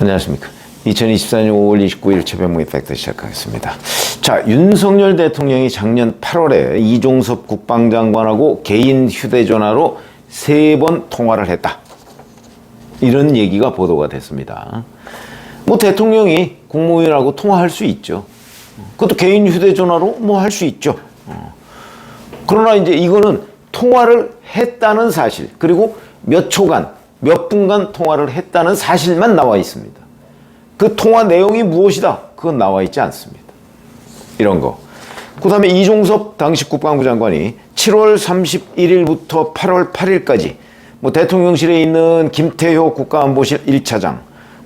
안녕하십니까. 2024년 5월 29일 최병무의 팩트 시작하겠습니다. 자, 윤석열 대통령이 작년 8월에 이종섭 국방장관하고 개인 휴대전화로 3번 통화를 했다. 이런 얘기가 보도가 됐습니다. 뭐 대통령이 국무위원하고 통화할 수 있죠. 그것도 개인 휴대전화로 뭐 할 수 있죠. 그러나 이제 이거는 통화를 했다는 사실, 그리고 몇 초간, 몇 분간 통화를 했다는 사실만 나와 있습니다. 그 통화 내용이 무엇이다? 그건 나와 있지 않습니다. 이런 거. 그 다음에 이종섭 당시 국방부 장관이 7월 31일부터 8월 8일까지 뭐 대통령실에 있는 김태효 국가안보실 1차장,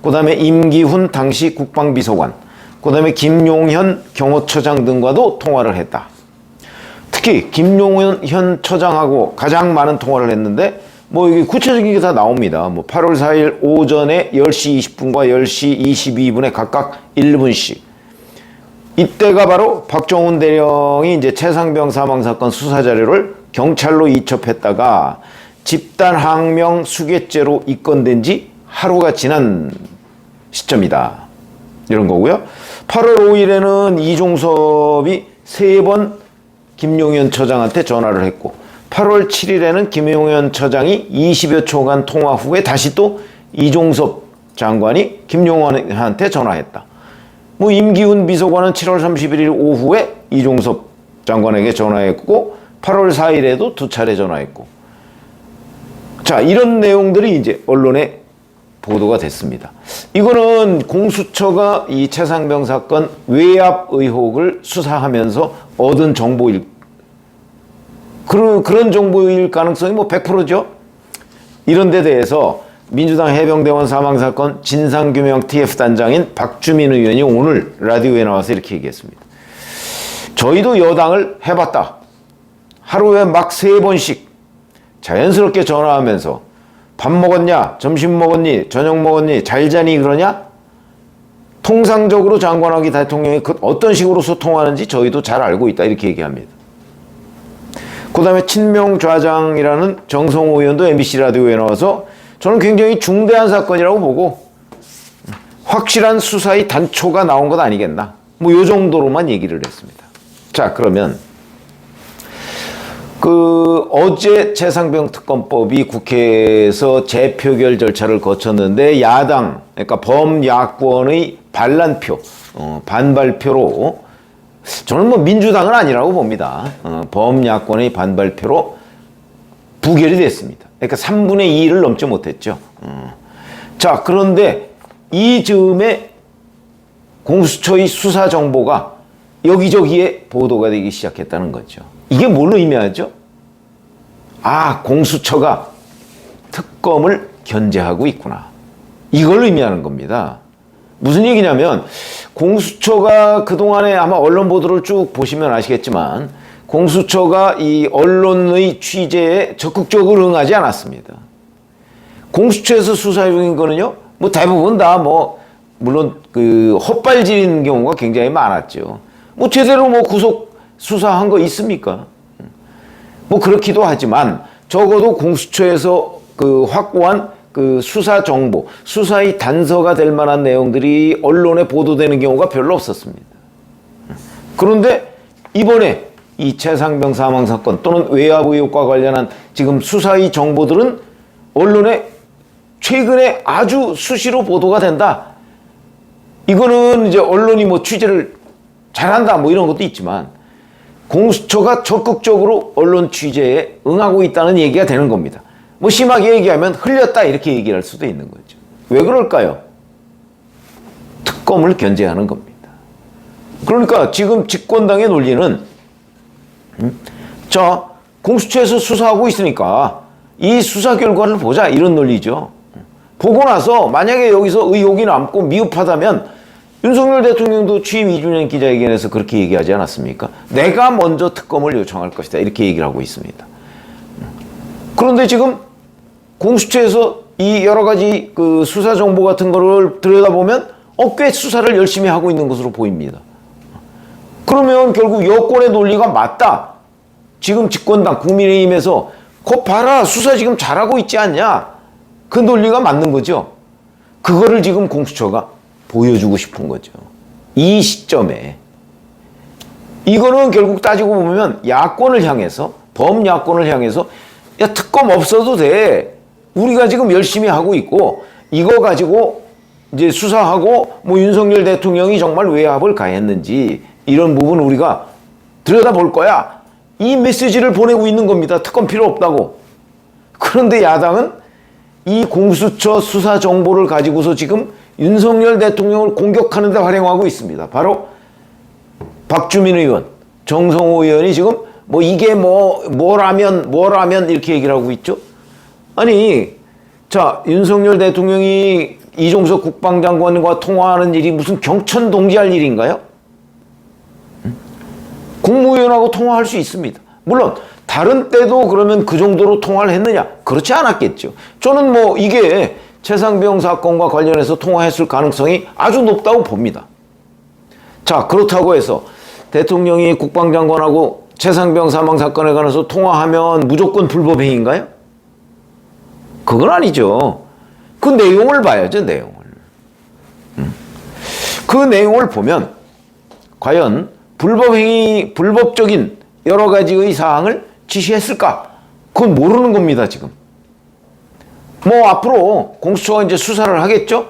그 다음에 임기훈 당시 국방비서관, 그 다음에 김용현 경호처장 등과도 통화를 했다. 특히 김용현 처장하고 가장 많은 통화를 했는데 뭐 여기 구체적인 게 다 나옵니다. 뭐 8월 4일 오전에 10시 20분과 10시 22분에 각각 1분씩. 이때가 바로 박정훈 대령이 이제 최상병 사망 사건 수사 자료를 경찰로 이첩했다가 집단 항명 수괴죄로 입건된 지 하루가 지난 시점이다. 이런 거고요. 8월 5일에는 이종섭이 3번 김용현 처장한테 전화를 했고 8월 7일에는 김용현 처장이 20여 초간 통화 후에 다시 또 이종섭 장관이 김용현한테 전화했다. 뭐 임기훈 비서관은 7월 31일 오후에 이종섭 장관에게 전화했고 8월 4일에도 2차례 전화했고. 자, 이런 내용들이 이제 언론에 보도가 됐습니다. 이거는 공수처가 이 최상병 사건 외압 의혹을 수사하면서 얻은 정보일, 그런 정보일 가능성이 뭐 100%죠. 이런 데 대해서 민주당 해병대원 사망사건 진상규명 TF단장인 박주민 의원이 오늘 라디오에 나와서 이렇게 얘기했습니다. 저희도 여당을 해봤다. 하루에 막 3번씩 자연스럽게 전화하면서 밥 먹었냐? 점심 먹었니? 저녁 먹었니? 잘 자니? 그러냐? 통상적으로 장관하기 대통령이 어떤 식으로 소통하는지 저희도 잘 알고 있다. 이렇게 얘기합니다. 그 다음에 친명좌장이라는 정성호 의원도 MBC 라디오에 나와서 저는 굉장히 중대한 사건이라고 보고 확실한 수사의 단초가 나온 것 아니겠나. 뭐 요 정도로만 얘기를 했습니다. 자, 그러면 어제 최상병 특검법이 국회에서 재표결 절차를 거쳤는데 야당, 그러니까 범야권의 반란표, 반발표로, 저는 뭐 민주당은 아니라고 봅니다. 범야권의 반발표로 부결이 됐습니다. 그러니까 3분의 2를 넘지 못했죠. 자, 그런데 이 즈음에 공수처의 수사 정보가 여기저기에 보도가 되기 시작했다는 거죠. 이게 뭘 의미하죠? 아, 공수처가 특검을 견제하고 있구나. 이걸 의미하는 겁니다. 무슨 얘기냐면 공수처가 그동안에 아마 언론 보도를 쭉 보시면 아시겠지만 공수처가 이 언론의 취재에 적극적으로 응하지 않았습니다. 공수처에서 수사 중인 거는요, 뭐 대부분 다 뭐 물론 헛발질인 경우가 굉장히 많았죠. 뭐 제대로 뭐 구속 수사한 거 있습니까? 뭐 그렇기도 하지만 적어도 공수처에서 확보한 수사 정보, 수사의 단서가 될 만한 내용들이 언론에 보도되는 경우가 별로 없었습니다. 그런데 이번에 이 최상병 사망 사건 또는 외압 의혹과 관련한 지금 수사의 정보들은 언론에 최근에 아주 수시로 보도가 된다. 이거는 이제 언론이 뭐 취재를 잘한다 뭐 이런 것도 있지만 공수처가 적극적으로 언론 취재에 응하고 있다는 얘기가 되는 겁니다. 뭐 심하게 얘기하면 흘렸다 이렇게 얘기를 할 수도 있는 거죠. 왜 그럴까요? 특검을 견제하는 겁니다. 그러니까 지금 집권당의 논리는 자, 공수처에서 수사하고 있으니까 이 수사 결과를 보자 이런 논리죠. 보고 나서 만약에 여기서 의혹이 남고 미흡하다면 윤석열 대통령도 취임 2주년 기자회견에서 그렇게 얘기하지 않았습니까? 내가 먼저 특검을 요청할 것이다 이렇게 얘기를 하고 있습니다. 그런데 지금 공수처에서 이 여러 가지 수사 정보 같은 거를 들여다보면 꽤 수사를 열심히 하고 있는 것으로 보입니다. 그러면 결국 여권의 논리가 맞다. 지금 집권당 국민의힘에서 거 봐라 수사 지금 잘하고 있지 않냐. 그 논리가 맞는 거죠. 그거를 지금 공수처가 보여주고 싶은 거죠. 이 시점에. 이거는 결국 따지고 보면 야권을 향해서, 범야권을 향해서, 야, 특검 없어도 돼. 우리가 지금 열심히 하고 있고, 이거 가지고 이제 수사하고, 뭐 윤석열 대통령이 정말 외압을 가했는지, 이런 부분 우리가 들여다볼 거야. 이 메시지를 보내고 있는 겁니다. 특검 필요 없다고. 그런데 야당은 이 공수처 수사 정보를 가지고서 지금 윤석열 대통령을 공격하는 데 활용하고 있습니다. 바로 박주민 의원, 정성호 의원이 지금 뭐 이게 뭐라면 이렇게 얘기를 하고 있죠. 아니, 자, 윤석열 대통령이 이종석 국방장관과 통화하는 일이 무슨 경천동지할 일인가요? 국무위원하고 통화할 수 있습니다. 물론 다른 때도 그러면 그 정도로 통화를 했느냐? 그렇지 않았겠죠. 저는 뭐 이게 최상병 사건과 관련해서 통화했을 가능성이 아주 높다고 봅니다. 자, 그렇다고 해서 대통령이 국방장관하고 최상병 사망 사건에 관해서 통화하면 무조건 불법행위인가요? 그건 아니죠. 그 내용을 봐야죠, 내용을. 그 내용을 보면 과연 불법적인 여러 가지의 사항을 지시했을까? 그건 모르는 겁니다, 지금. 뭐 앞으로 공수처가 이제 수사를 하겠죠?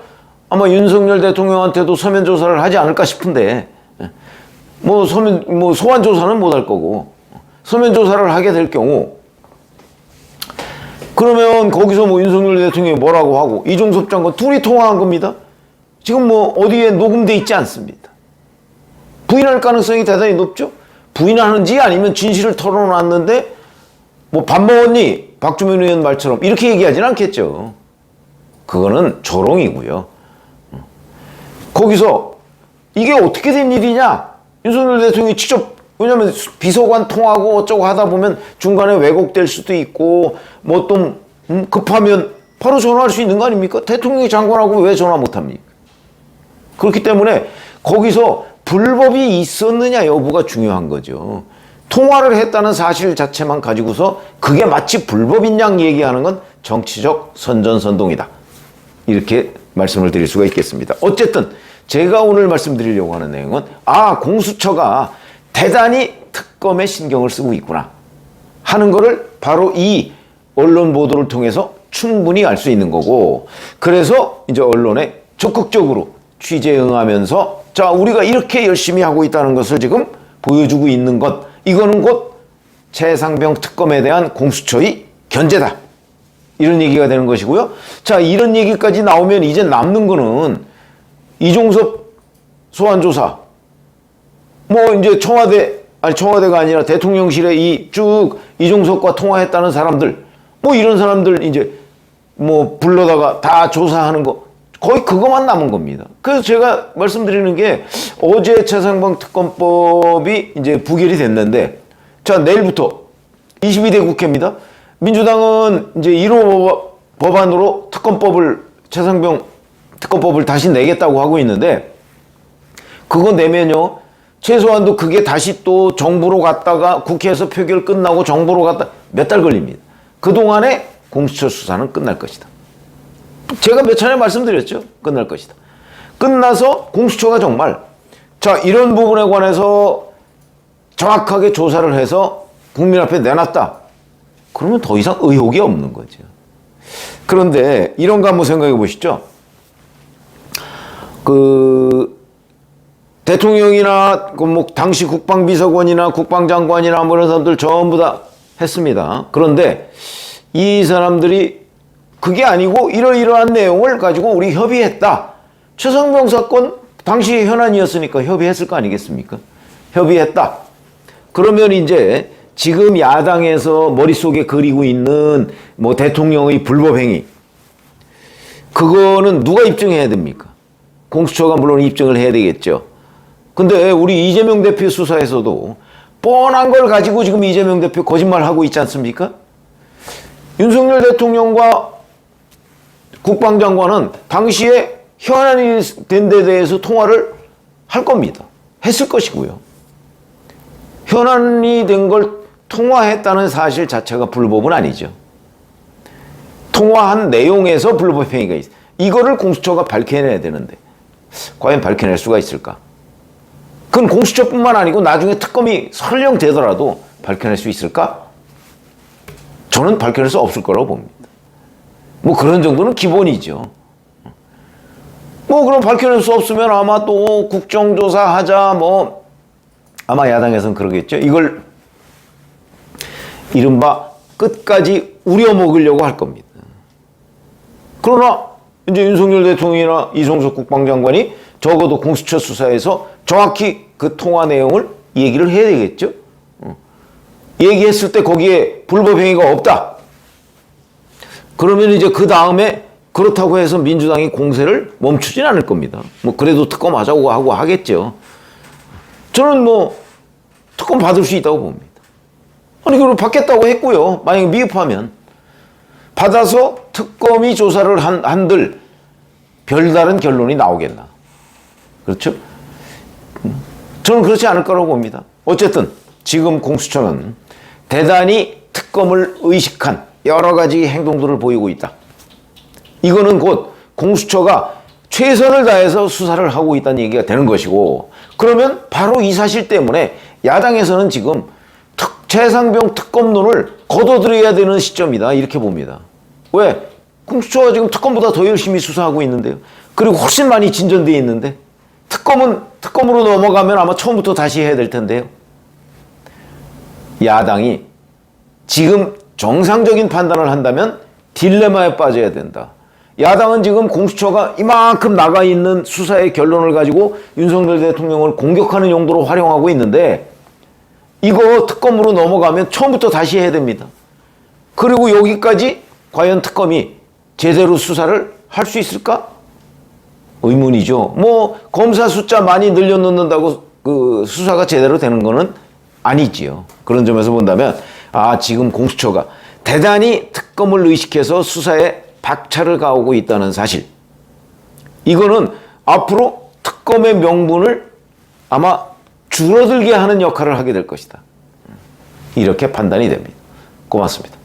아마 윤석열 대통령한테도 서면 조사를 하지 않을까 싶은데, 소환 조사는 못 할 거고, 서면 조사를 하게 될 경우, 그러면 거기서 뭐 윤석열 대통령이 뭐라고 하고, 이종섭 장관 둘이 통화한 겁니다. 지금 뭐 어디에 녹음돼 있지 않습니다. 부인할 가능성이 대단히 높죠? 부인하는지 아니면 진실을 털어놨는데, 뭐 밥 먹었니? 박주민 의원 말처럼 이렇게 얘기하진 않겠죠. 그거는 조롱이고요. 거기서 이게 어떻게 된 일이냐? 윤석열 대통령이 직접, 왜냐면 비서관 통하고 어쩌고 하다 보면 중간에 왜곡될 수도 있고, 뭐 또 급하면 바로 전화할 수 있는 거 아닙니까? 대통령이 장관하고 왜 전화 못합니까? 그렇기 때문에 거기서 불법이 있었느냐 여부가 중요한 거죠. 통화를 했다는 사실 자체만 가지고서 그게 마치 불법인 양 얘기하는 건 정치적 선전선동이다. 이렇게 말씀을 드릴 수가 있겠습니다. 어쨌든 제가 오늘 말씀드리려고 하는 내용은 공수처가 대단히 특검에 신경을 쓰고 있구나 하는 거를 바로 이 언론 보도를 통해서 충분히 알 수 있는 거고, 그래서 이제 언론에 적극적으로 취재에 응하면서 자, 우리가 이렇게 열심히 하고 있다는 것을 지금 보여주고 있는 것, 이거는 곧 최상병 특검에 대한 공수처의 견제다. 이런 얘기가 되는 것이고요. 자, 이런 얘기까지 나오면 이제 남는 거는 이종섭 소환조사, 뭐 이제 청와대가 아니라 대통령실에 이종섭과 통화했다는 사람들, 뭐 이런 사람들 이제 뭐 불러다가 다 조사하는 거, 거의 그것만 남은 겁니다. 그래서 제가 말씀드리는 게 어제 최상병 특검법이 이제 부결이 됐는데, 자, 내일부터 22대 국회입니다. 민주당은 이제 1호 법안으로 최상병 특검법을 다시 내겠다고 하고 있는데, 그거 내면요, 최소한도 그게 다시 또 정부로 갔다가 국회에서 표결 끝나고 정부로 갔다 몇 달 걸립니다. 그동안에 공수처 수사는 끝날 것이다. 제가 몇 차례 말씀드렸죠. 끝날 것이다. 끝나서 공수처가 정말 자, 이런 부분에 관해서 정확하게 조사를 해서 국민 앞에 내놨다. 그러면 더 이상 의혹이 없는 거죠. 그런데 이런 거 한번 생각해 보시죠. 대통령이나 뭐 당시 국방비서관이나 국방장관이나 뭐 이런 사람들 전부 다 했습니다. 그런데 이 사람들이 그게 아니고 이러이러한 내용을 가지고 우리 협의했다. 최상병 사건 당시 현안이었으니까 협의했을 거 아니겠습니까? 협의했다. 그러면 이제 지금 야당에서 머릿속에 그리고 있는 뭐 대통령의 불법행위, 그거는 누가 입증해야 됩니까? 공수처가 물론 입증을 해야 되겠죠. 근데 우리 이재명 대표 수사에서도 뻔한 걸 가지고 지금 이재명 대표 거짓말하고 있지 않습니까? 윤석열 대통령과 국방장관은 당시에 현안이 된 데 대해서 통화를 할 겁니다. 했을 것이고요. 현안이 된 걸 통화했다는 사실 자체가 불법은 아니죠. 통화한 내용에서 불법 행위가 있어요. 이거를 공수처가 밝혀내야 되는데 과연 밝혀낼 수가 있을까? 그건 공수처뿐만 아니고 나중에 특검이 설령 되더라도 밝혀낼 수 있을까? 저는 밝혀낼 수 없을 거라고 봅니다. 뭐 그런 정도는 기본이죠. 뭐 그럼 밝혀낼 수 없으면 아마 또 국정조사 하자 뭐 아마 야당에서는 그러겠죠. 이걸 이른바 끝까지 우려먹으려고 할 겁니다. 그러나 이제 윤석열 대통령이나 이종석 국방장관이 적어도 공수처 수사에서 정확히 그 통화 내용을 얘기를 해야 되겠죠. 얘기했을 때 거기에 불법 행위가 없다. 그러면 이제 그 다음에 그렇다고 해서 민주당이 공세를 멈추진 않을 겁니다. 뭐 그래도 특검 하자고 하고 하겠죠. 저는 뭐 특검 받을 수 있다고 봅니다. 아니 그럼 받겠다고 했고요. 만약에 미흡하면 받아서 특검이 조사를 한들 별다른 결론이 나오겠나. 그렇죠? 저는 그렇지 않을 거라고 봅니다. 어쨌든 지금 공수처는 대단히 특검을 의식한 여러 가지 행동들을 보이고 있다. 이거는 곧 공수처가 최선을 다해서 수사를 하고 있다는 얘기가 되는 것이고, 그러면 바로 이 사실 때문에 야당에서는 지금 최상병 특검론을 거둬들여야 되는 시점이다 이렇게 봅니다. 왜? 공수처가 지금 특검보다 더 열심히 수사하고 있는데요. 그리고 훨씬 많이 진전되어 있는데 특검은 특검으로 넘어가면 아마 처음부터 다시 해야 될 텐데요. 야당이 지금 정상적인 판단을 한다면 딜레마에 빠져야 된다. 야당은 지금 공수처가 이만큼 나가 있는 수사의 결론을 가지고 윤석열 대통령을 공격하는 용도로 활용하고 있는데 이거 특검으로 넘어가면 처음부터 다시 해야 됩니다. 그리고 여기까지 과연 특검이 제대로 수사를 할 수 있을까? 의문이죠. 뭐 검사 숫자 많이 늘려놓는다고 그 수사가 제대로 되는 거는 아니지요. 그런 점에서 본다면 지금 공수처가 대단히 특검을 의식해서 수사에 박차를 가하고 있다는 사실, 이거는 앞으로 특검의 명분을 아마 줄어들게 하는 역할을 하게 될 것이다. 이렇게 판단이 됩니다. 고맙습니다.